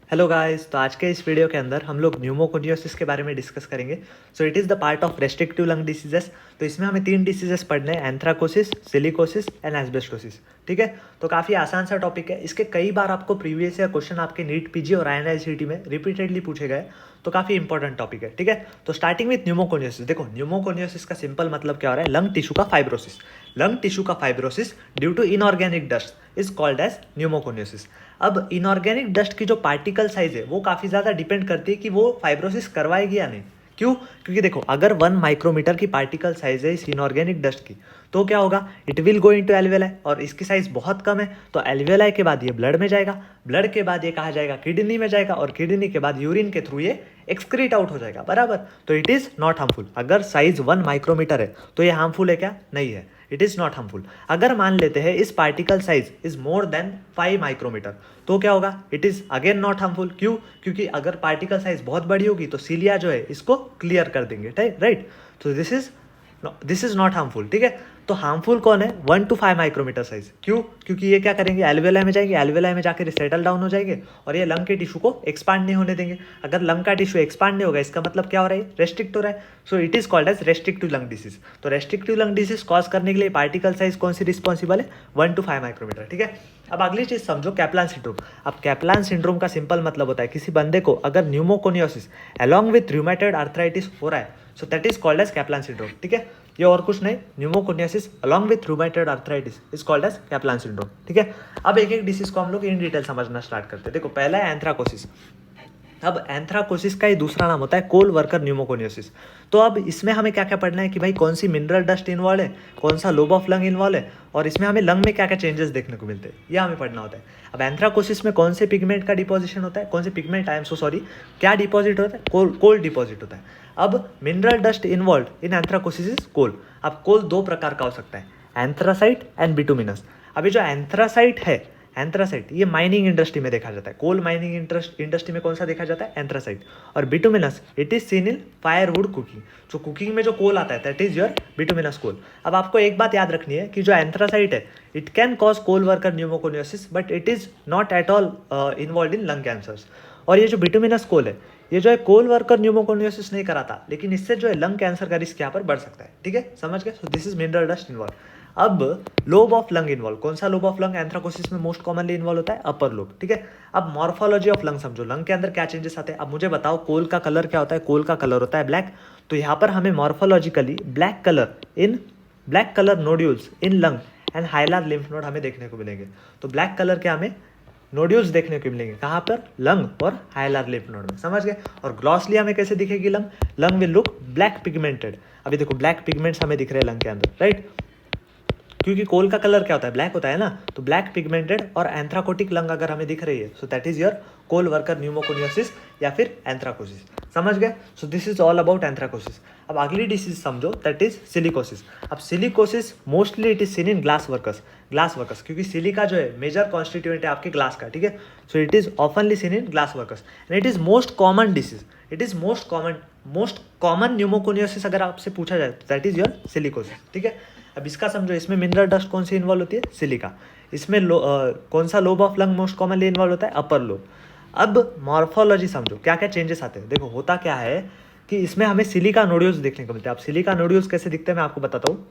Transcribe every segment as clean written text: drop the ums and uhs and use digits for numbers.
Hello guys, तो आज के इस वीडियो के अंदर हम लोग न्यूमोकोनियोसिस के बारे में डिस्कस करेंगे। So it is the part of restrictive lung diseases. तो इसमें हमें 3 डिसीजेस पढ़ने हैं, एंथ्राकोसिस, सिलिकोसिस एंड एस्बेस्टोसिस। ठीक है, तो काफ़ी आसान सा टॉपिक है। इसके कई बार आपको प्रीवियस ईयर क्वेश्चन आपके नीट पीजी और INICET में रिपीटेडली पूछे गए, तो काफ़ी इंपॉर्टेंट टॉपिक है। ठीक है, तो स्टार्टिंग विथ न्यूमोकोनियोसिस। देखो, न्यूमोकोनियोसिस का सिंपल मतलब क्या हो रहा है? लंग टिश्यू का फाइब्रोसिस। लंग टिश्यू का fibrosis due to inorganic dust is called as pneumoconiosis. अब इनऑर्गेनिक डस्ट की जो पार्टिकल साइज है वो काफ़ी ज़्यादा डिपेंड करती है कि वो फाइब्रोसिस करवाएगी या नहीं। क्यों? क्योंकि देखो, अगर 1 माइक्रोमीटर की पार्टिकल साइज है इस इनऑर्गेनिक डस्ट की, तो क्या होगा? It will go into alveoli, और इसकी साइज बहुत कम है, तो एल्वेलाई के बाद ये ब्लड में जाएगा, ब्लड के बाद ये कहा जाएगा किडनी में जाएगा, और किडनी के बाद यूरिन के थ्रू ये एक्सक्रीट आउट हो जाएगा। बराबर? तो इट इज़ नॉट हार्मफुल। अगर साइज 1 माइक्रोमीटर है तो ये हार्मफुल है क्या? नहीं है। It is not harmful. अगर मान लेते हैं इस particle size is more than 5 micrometre, तो क्या होगा? It is again not harmful. क्यों? क्योंकि अगर पार्टिकल साइज बहुत बड़ी होगी तो सीलिया जो है इसको क्लियर कर देंगे। राइट? तो दिस इज नॉट हार्मफुल। ठीक है, तो हार्मफुल कौन है? 1 to 5 माइक्रोमीटर साइज। क्यों? क्योंकि ये क्या करेंगे? एल्वेलाई में जाएंगे, एल्वेलाई में जाकर सेटल डाउन हो जाएंगे और ये लंग के टिश्यू को एक्सपांड नहीं होने देंगे। अगर लंग का टिश्यू एक्सपांड नहीं होगा, इसका मतलब क्या हो रहा है? रेस्ट्रिक्ट हो रहा है। So it is called as restrictive lung disease. तो रेस्ट्रिक्टिव लंग डिसीज कॉज करने के लिए पार्टिकल साइज कौन सी रिस्पॉन्सिबल है? 1 to 5 माइक्रोमीटर। ठीक है, अब अगली चीज समझो, कैप्लान सिंड्रोम। अब कैप्लान सिंड्रोम का सिंपल मतलब होता है किसी बंदे को अगर pneumoconiosis along with rheumatoid arthritis हो रहा है, so that is called as Caplan syndrome. ठीक है, ये और कुछ नहीं, pneumoconiosis along with rheumatoid arthritis is called as Caplan syndrome. ठीक है, अब एक एक डिसीज को हम लोग इन डिटेल समझना स्टार्ट करते हैं। देखो, पहला है एंथ्राकोसिस। अब एंथ्राकोसिस का ही दूसरा नाम होता है कोल वर्कर न्यूमोकोनियोसिस। तो अब इसमें हमें क्या क्या पढ़ना है कि भाई कौन सी मिनरल डस्ट इन्वॉल्व है, कौन सा लोब ऑफ लंग इन्वॉल्व है, और इसमें हमें लंग में क्या क्या चेंजेस देखने को मिलते हैं, यह हमें पढ़ना होता है। अब एंथ्राकोसिस में कौन से पिगमेंट का डिपोजिशन होता है, कौन से pigment, I am so sorry, क्या डिपॉजिट होता है? कोल डिपॉजिट होता है। अब mineral dust involve in anthracosis is coal. अब कोल दो प्रकार का हो सकता है, एंथ्रासाइट एंड बिटुमिनस। अभी जो एंथ्रासाइट है, एंथ्रासाइट ये माइनिंग इंडस्ट्री में देखा जाता है। कोल माइनिंग इंडस्ट्री में कौन सा देखा जाता है? एंथ्रासाइट। और bituminous it is seen in firewood cooking. जो कुकिंग में जो कोल आता है दैट इज योर बिटुमिनस कोल। अब आपको एक बात याद रखनी है कि जो एंथ्रासाइट है it can cause coal worker pneumoconiosis, but it is not at all involve in lung cancers. और ये जो बिटुमिनस कोल है, ये जो है कोल वर्कर न्यूमोकोनियोसिस नहीं कराता, लेकिन इससे जो है लंग कैंसर का रिस्क यहाँ पर बढ़ सकता है। ठीक है, समझ गए? So this is mineral dust involve. अब लोब ऑफ लंग इन्वॉल्व, कौन सा लोब ऑफ लंग एंथ्राकोसिस में मोस्ट कॉमनली इन्वॉल्व होता है? Upper lobe. ठीक है, अब मॉर्फोलॉजी ऑफ लंग समझो, लंग के अंदर क्या चेंजेस आते हैं। अब मुझे बताओ, कोल का कलर क्या होता है? कोल का कलर होता है ब्लैक। तो यहाँ पर हमें morphologically black colour nodules in lung and hilar lymph node हमें देखने को मिलेंगे। तो ब्लैक कलर के हमें नोड्यूल्स देखने को मिलेंगे, कहाँ पर? लंग और हाइलार लिम्फ नोड में। समझ गए? और ग्लॉसली हमें कैसे दिखेगी lung? Lung will look black pigmented. अभी देखो, ब्लैक पिगमेंट्स हमें दिख रहे हैं लंग के अंदर, राइट? क्योंकि कोल का कलर क्या होता है? ब्लैक होता है ना। तो ब्लैक पिगमेंटेड और एंथ्राकोटिक लंग अगर हमें दिख रही है, so that is your coal worker pneumoconiosis या फिर एंथ्राकोसिस। समझ गए? So this is all about anthracosis. अब अगली डिसीज समझो, दैट इज सिलिकोसिस। अब silicosis mostly it is seen in glass workers, क्योंकि सिलिका जो है मेजर कॉन्स्टिट्यूएंट है आपके ग्लास का। ठीक है, so it is ऑफनली scene in glass workers and it is most common disease. It is most common pneumoconiosis अगर आपसे पूछा जाए, दैट इज योर सिलिकोसिस। ठीक है, अब इसका समझो, इसमें मिनरल डस्ट कौन सी इन्वॉल्व होती है? सिलिका। इसमें कौन सा lobe of lung most commonly involve होता है? Upper lobe. अब मॉर्फोलॉजी समझो, क्या क्या चेंजेस आते हैं। देखो, होता क्या है कि इसमें हमें सिलिका नोड्यूल्स देखने को मिलते हैं। अब सिलिका नोड्यूल्स कैसे दिखते हैं मैं आपको बताता हूँ।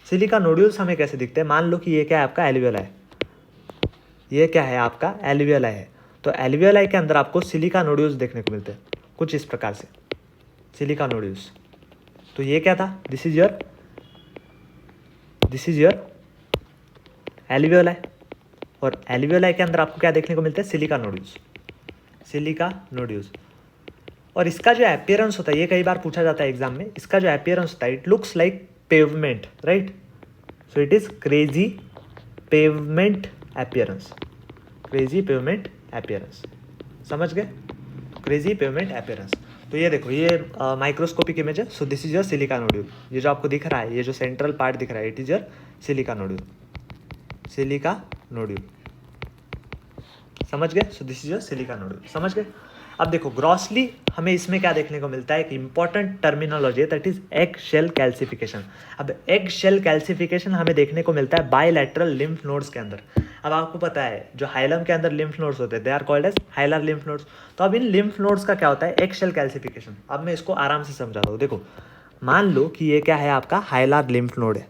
सिलिका नोड्यूल्स हमें कैसे दिखते हैं? मान लो कि ये क्या है आपका? एल्वियोलाई। ये क्या है आपका? एल्वियोलाई है। तो एल्वियोलाई के अंदर आपको सिलिका नोड्यूल्स देखने को मिलते हैं कुछ इस प्रकार से, सिलिका नोड्यूल्स। तो ये क्या था? This is your alveoli. और एल्वियोलाई के अंदर आपको क्या देखने को मिलता है? Silica nodules. और इसका जो अपीयरेंस होता है, ये कई बार पूछा जाता है एग्जाम में, इसका जो अपीयरेंस होता है, it looks like pavement, right? So it is crazy pavement appearance. समझ गए? Crazy pavement appearance. तो ये देखो, ये माइक्रोस्कोपिक इमेज है। सो this is your silica nodule. ये जो आपको दिख रहा है, ये जो सेंट्रल पार्ट दिख रहा है, it is your silica nodule. समझ गए? So this is your silica nodule, समझ गए? अब देखो ग्रॉसली हमें इसमें क्या देखने को मिलता है, एक इंपॉर्टेंट टर्मिनोलॉजी है that is egg shell calcification. अब एग शेल कैल्सिफिकेशन हमें देखने को मिलता है बायलैटरल लिम्फ नोड्स के अंदर। अब आपको पता है जो हाइलम के अंदर लिम्फ नोड्स होते हैं they are called as hilar lymph nodes. तो अब इन लिम्फ नोड्स का क्या होता है, एग शेल कैल्सिफिकेशन। अब मैं इसको आराम से समझाता हूँ। देखो मान लो कि ये क्या है, आपका हाइलर लिम्फ नोड है।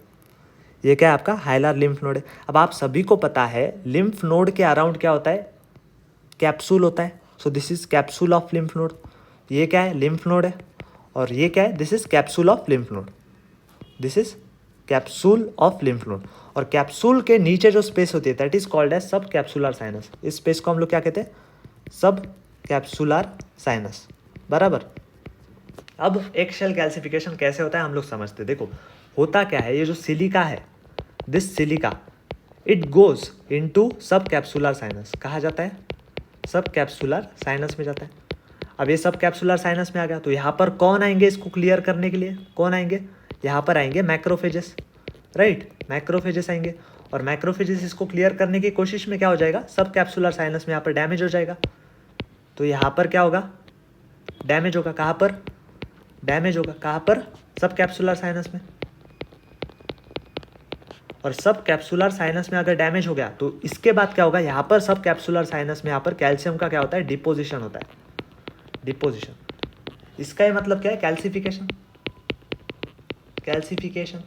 ये क्या है, आपका हाइलर लिम्फ नोड है। अब आप सभी को पता है लिम्फ नोड के अराउंड क्या होता है, कैप्सूल होता है। सो this is capsule of lymph node. ये क्या है, लिम्फ नोड है। और ये क्या है, this is capsule of lymph node. This is capsule of lymph node. और कैप्सूल के नीचे जो स्पेस होती है दैट इज कॉल्ड एज सब कैप्सुलर साइनस। इस स्पेस को हम लोग क्या कहते हैं, सब कैप्सुलर साइनस, बराबर। अब एग शेल कैल्सिफिकेशन कैसे होता है हम लोग समझते हैं। देखो होता क्या है, ये जो सिलिका है, this silica it goes into सब कैप्सुलर साइनस। कहा जाता है सब कैप्सुलर साइनस में जाता है। अब ये सब कैप्सुलर साइनस में आ गया तो यहाँ पर कौन आएंगे इसको क्लियर करने के लिए, कौन आएंगे, यहाँ पर आएंगे मैक्रोफेजेस, राइट, मैक्रोफेजेस आएंगे। और मैक्रोफेजेस इसको क्लियर करने की कोशिश में क्या हो जाएगा, सब कैप्सुलर साइनस में यहाँ पर डैमेज हो जाएगा। तो यहाँ पर क्या होगा, डैमेज होगा। कहाँ पर डैमेज होगा, कहाँ पर, सब कैप्सुलर साइनस में। और सब कैप्सुलर साइनस में अगर डैमेज हो गया तो इसके बाद क्या होगा, यहाँ पर सब कैप्सुलर साइनस में यहाँ पर कैल्शियम का क्या होता है, डिपोजिशन होता है, डिपोजिशन। इसका ये मतलब क्या है, कैल्सिफिकेशन, कैल्सिफिकेशन।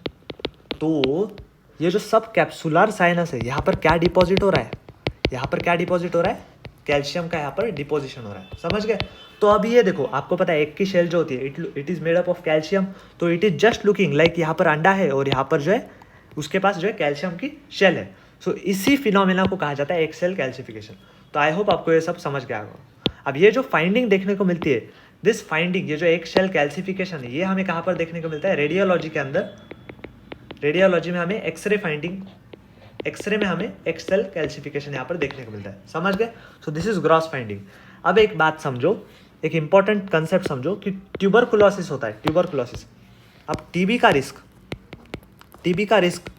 तो ये जो सब कैप्सुलर साइनस है यहाँ पर क्या डिपॉजिट हो रहा है, यहाँ पर क्या डिपॉजिट हो रहा है, कैल्शियम का यहाँ पर डिपोजिशन हो रहा है, समझ गए? तो अब ये देखो आपको पता है एक की शेल जो होती है it is made up of calcium. तो it is just looking like यहाँ पर अंडा है और यहाँ पर जो है उसके पास जो है कैल्शियम की शेल है। सो इसी फिनोमेना को कहा जाता है एग शेल कैल्सिफिकेशन। तो आई होप आपको ये सब समझ गया होगा। अब ये जो फाइंडिंग देखने को मिलती है, दिस फाइंडिंग, ये जो एग शेल कैल्सिफिकेशन है, ये हमें कहाँ पर देखने को मिलता है, रेडियोलॉजी के अंदर। रेडियोलॉजी में हमें एक्सरे फाइंडिंग, एक्सरे में हमें एग शेल कैल्सिफिकेशन यहाँ पर देखने को मिलता है, समझ गए? So this is gross finding. अब एक बात समझो, एक इंपॉर्टेंट कंसेप्ट समझो कि ट्यूबरकुलोसिस होता है, ट्यूबरकुलोसिस। अब टीबी का रिस्क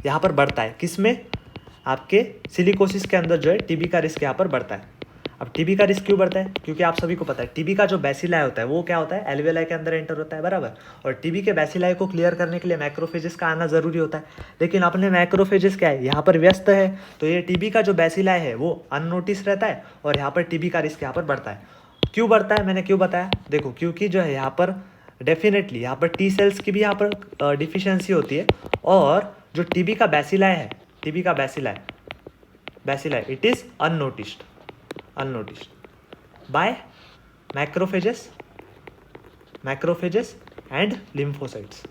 यहाँ पर बढ़ता है, किसमें, आपके सिलिकोसिस के अंदर जो है टीबी का रिस्क यहाँ पर बढ़ता है। अब टीबी का रिस्क क्यों बढ़ता है, क्योंकि आप सभी को पता है टीबी का जो बैसिलाई होता है वो क्या होता है, एल्वेलाई के अंदर एंटर होता है, बराबर। और टीबी के बैसिलाई को क्लियर करने के लिए मैक्रोफेजेस का आना जरूरी होता है। लेकिन अपने मैक्रोफेजेस क्या है, यहाँ पर व्यस्त है, तो ये टीबी का जो बैसिलाई है वो अननोटिस रहता है और यहाँ पर टीबी का रिस्क यहाँ पर बढ़ता है। क्यों बढ़ता है, मैंने क्यों बताया, देखो क्योंकि जो है यहाँ पर डेफिनेटली यहाँ पर टी सेल्स की भी यहाँ पर डिफिशियंसी होती है। और जो टीबी का बैसिलाई है, टीबी का bacilli it is unnoticed by macrophages and lymphocytes.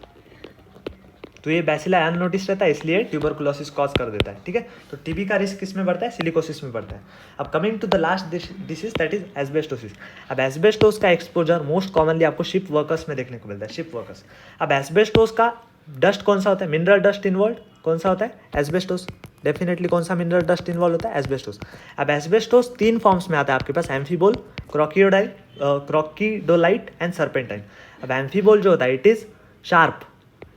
तो ये बैसिलाई अननोटिस रहता है, इसलिए ट्यूबरकुलोसिस कॉज कर देता है, ठीक है? तो टीबी का रिस्क किस में बढ़ता है, सिलिकोसिस में बढ़ता है। अब coming to the last disease that is asbestosis. अब एस्बेस्टोस का एक्सपोजर मोस्ट कॉमनली आपको शिप वर्कर्स में देखने को मिलता है, शिप वर्कर्स। अब एस्बेस्टोस का डस्ट कौन सा होता है, मिनरल डस्ट इन्वॉल्व कौन सा होता है, एस्बेस्टोस। डेफिनेटली कौन सा मिनरल डस्ट इन्वॉल्व होता है, एस्बेस्टोस। अब एस्बेस्टोस 3 फॉर्म्स में आता है आपके पास, एम्फीबोल, क्रोकीडोलाइट एंड सर्पेंटाइन। अब एम्फीबोल जो होता है it is sharp,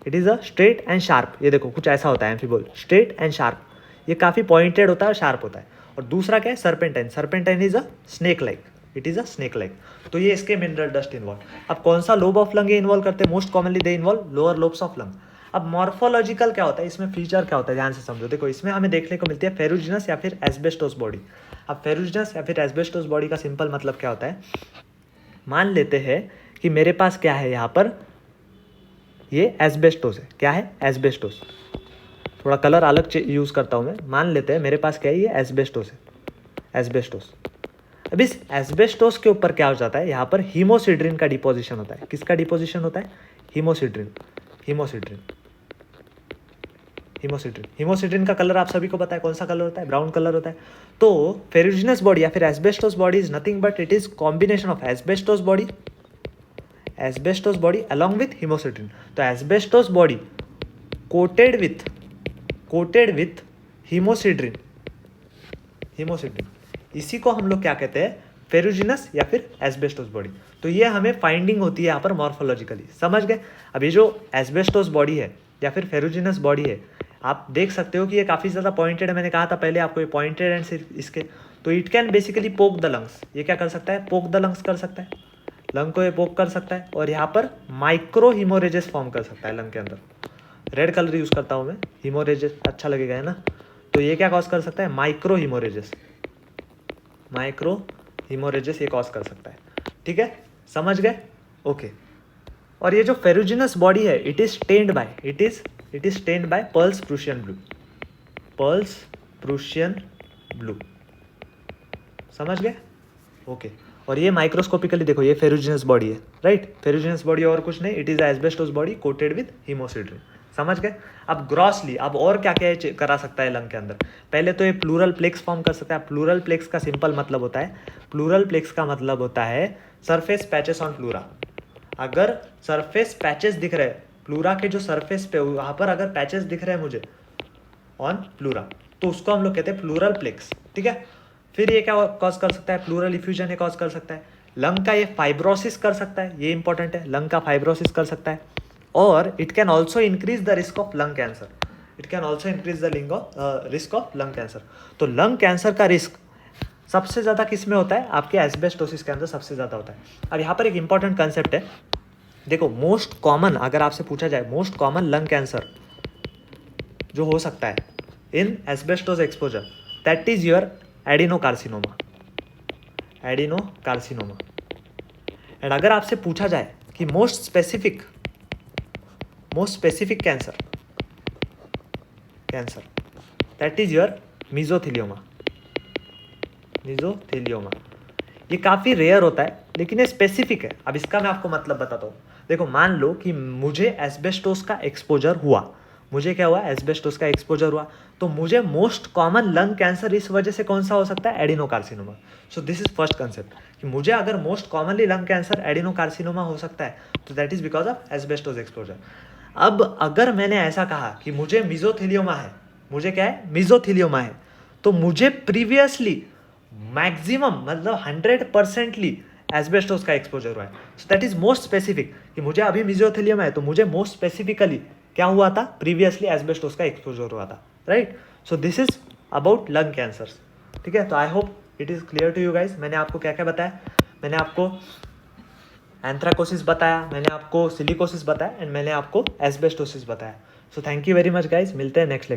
it is a straight and sharp. ये देखो कुछ ऐसा होता है एम्फीबोल, स्ट्रेट एंड शार्प, ये काफ़ी पॉइंटेड होता है और शार्प होता है। और दूसरा क्या है, serpentine. Serpentine is a snake like, it is a snake like. तो ये इसके मिनरल डस्ट इन्वॉल्व। अब कौन सा लोब ऑफ लंग ये इन्वॉल्व करते हैं, most commonly they involve lower lobes of lung. अब मॉर्फोलॉजिकल क्या होता है, इसमें फीचर क्या होता है, ध्यान से समझो। देखो इसमें हमें देखने को मिलती है फेरुजिनस या फिर एस्बेस्टोस बॉडी। अब फेरुजिनस या फिर एस्बेस्टोस बॉडी का सिंपल मतलब क्या होता है, मान लेते हैं कि मेरे पास क्या है यहाँ पर, ये एस्बेस्टोस है। क्या है, एस्बेस्टोस। थोड़ा कलर अलग यूज़ करता हूँ मैं। मान लेते हैं मेरे पास क्या है, ये एस्बेस्टोस है, एस्बेस्टोस। अब इस एस्बेस्टोस के ऊपर क्या हो जाता है, यहाँ पर हीमोसिड्रिन का डिपोजिशन होता है। किसका डिपोजिशन होता है, हीमोसिड्रिन का कलर आप सभी को पता है कौन सा कलर होता है, ब्राउन कलर होता है। तो फेरुजिनस बॉडी या फिर asbestos body is nothing but it is combination of asbestos body along with hemosiderin. तो asbestos body coated with hemosiderin, इसी को हम लोग क्या कहते हैं, फेरुजिनस या फिर एस्बेस्टोस बॉडी। तो ये हमें फाइंडिंग होती है यहाँ पर मॉर्फोलॉजिकली, समझ गए? अब ये जो एस्बेस्टोस बॉडी है या फिर फेरुजिनस बॉडी है, आप देख सकते हो कि ये काफ़ी ज़्यादा पॉइंटेड है। मैंने कहा था पहले आपको ये पॉइंटेड एंड सिर्फ इसके, तो इट कैन बेसिकली पोक द लंग्स, ये क्या कर सकता है, पोक द लंग्स कर सकता है, लंग को ये पोक कर सकता है, और यहाँ पर माइक्रो हीमोरेजेस फॉर्म कर सकता है लंग के अंदर। रेड कलर यूज़ करता हूँ मैं, हीमोरेजेस अच्छा लगेगा है ना। तो ये क्या कॉज कर सकता है, माइक्रो हीमोरेजेस, माइक्रो हीमोरेजेस ये कॉज कर सकता है। ठीक है, समझ गए, ओके। और ये जो फेरुजिनस बॉडी है, it is stained by Perls Prussian blue, Perls Prussian blue, समझ गए, ओके। और ये माइक्रोस्कोपिकली देखो, ये फेरुजिनस बॉडी है, राइट, फेरुजिनस बॉडी और कुछ नहीं, it is asbestos body coated with hemosiderin, समझ गए। अब ग्रॉसली अब और क्या क्या करा सकता है लंग के अंदर, पहले तो ये प्लूरल प्लेक्स फॉर्म कर सकता है। प्लूरल प्लेक्स का सिंपल मतलब होता है, प्लूरल प्लेक्स का मतलब होता है सरफेस पैचेस ऑन प्लूरा। अगर सरफेस पैचेस दिख रहे हैं प्लूरा के जो सरफेस पे, वहाँ पर अगर पैचेस दिख रहे हैं मुझे ऑन प्लूरा, तो उसको हम लोग कहते हैं प्लूरल प्लेक्स। ठीक है, फिर ये क्या कॉज कर सकता है, प्लूरल इफ्यूजन ये कॉज कर सकता है। लंग का ये फाइब्रोसिस कर सकता है, ये इंपॉर्टेंट है, लंग का फाइब्रोसिस कर सकता है। और it can also increase the risk of lung cancer, it can also increase the risk of lung cancer. तो लंग कैंसर का रिस्क सबसे ज़्यादा किस में होता है, आपके एस्बेस्टोसिस के अंदर सबसे ज़्यादा होता है। अब यहाँ पर एक इंपॉर्टेंट कंसेप्ट है, देखो मोस्ट कॉमन, अगर आपसे पूछा जाए मोस्ट कॉमन लंग कैंसर जो हो सकता है in asbestos exposure, that is your adenocarcinoma, adenocarcinoma. And अगर आपसे पूछा जाए कि most specific cancer, that is your mesothelioma, mesothelioma. ये काफ़ी रेयर होता है लेकिन ये स्पेसिफिक है। अब इसका मैं आपको मतलब बताता हूँ। देखो मान लो कि मुझे एस्बेस्टोस का एक्सपोजर हुआ, मुझे क्या हुआ, एस्बेस्टोस का एक्सपोजर हुआ, तो मुझे मोस्ट कॉमन लंग कैंसर इस वजह से कौन सा हो सकता है, adenocarcinoma. So this is first concept कि मुझे अगर most commonly lung cancer adenocarcinoma हो सकता है तो that is because of asbestos exposure. अब अगर मैंने ऐसा कहा कि मुझे मीजोथेलियोमा है, मुझे क्या है, मीजोथेलियोमा है, तो मुझे प्रीवियसली मैक्सिमम मतलब 100%ली एस्बेस्टोस का एक्सपोजर हुआ है। So that is most specific कि मुझे अभी मीजोथेलियोमा है तो मुझे मोस्ट स्पेसिफिकली क्या हुआ था, प्रीवियसली एस्बेस्टोस का एक्सपोजर हुआ था, right. So this is about lung cancers. ठीक है, तो I hope it is clear to you guys. मैंने आपको क्या क्या बताया, मैंने आपको एंथ्राकोसिस बताया, मैंने आपको सिलिकोसिस बताया एंड मैंने आपको एस्बेस्टोसिस बताया। So thank you very much guys, मिलते हैं नेक्स्ट लेक्चर।